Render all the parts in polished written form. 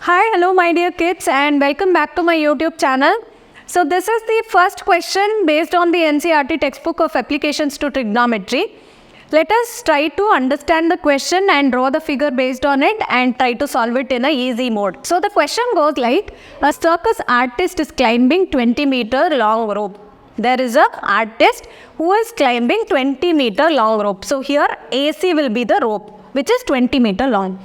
Hi, hello my dear kids and welcome back to my YouTube channel. So this is the first question based on the NCERT textbook of applications to trigonometry. Let us try to understand the question and draw the figure based on it and try to solve it in a easy mode. So the question goes like, a circus artist is climbing 20-meter long rope. There is a artist who is climbing 20-meter long rope. So here AC will be the rope which is 20-meter long,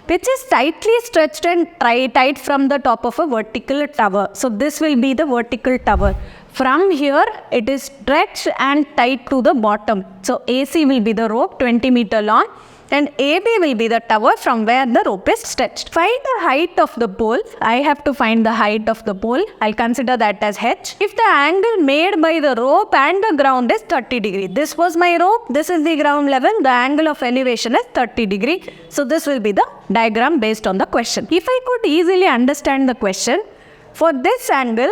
which is tightly stretched and tight from the top of a vertical tower. So this will be the vertical tower. From here it is stretched and tight to the bottom. So AC will be the rope 20-meter long and AB will be the tower from where the rope is stretched. Find the height of the pole. I have to find the height of the pole. I'll consider that as h. If the angle made by the rope and the ground is 30 degree. This was my rope. This is the ground level. The angle of elevation is 30 degree. So this will be the diagram based on the question. If I could easily understand the question, for this angle,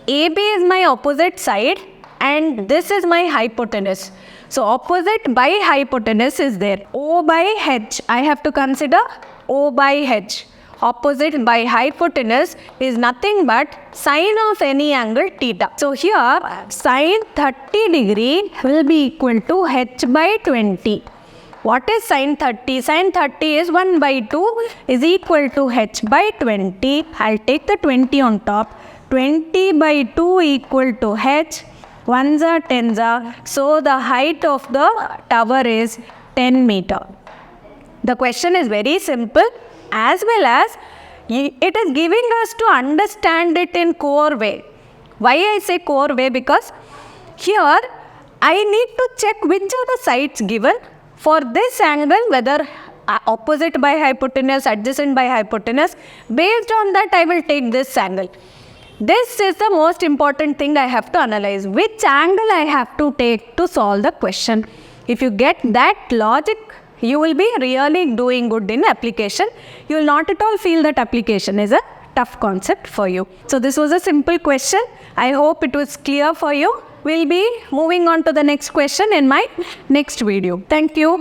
AB is my opposite side and this is my hypotenuse. So opposite by hypotenuse is there. O by h. I have to consider O by h. Opposite by hypotenuse is nothing but sine of any angle theta. So here sine 30 degree will be equal to h by 20. What is sine 30? Sine 30 is 1 by 2 is equal to h by 20. I'll take the 20 on top. 20 by 2 equal to h. 1s are 10s are. So the height of the tower is 10 meter. The question is very simple as well as it is giving us to understand it in core way. Why I say core way? Because here I need to check which are the sides given. For this angle, whether opposite by hypotenuse, adjacent by hypotenuse, based on that I will take this angle. This is the most important thing I have to analyze. Which angle I have to take to solve the question. If you get that logic, you will be really doing good in application. You will not at all feel that application is a tough concept for you. So this was a simple question. I hope it was clear for you. We'll be moving on to the next question in my next video. Thank you.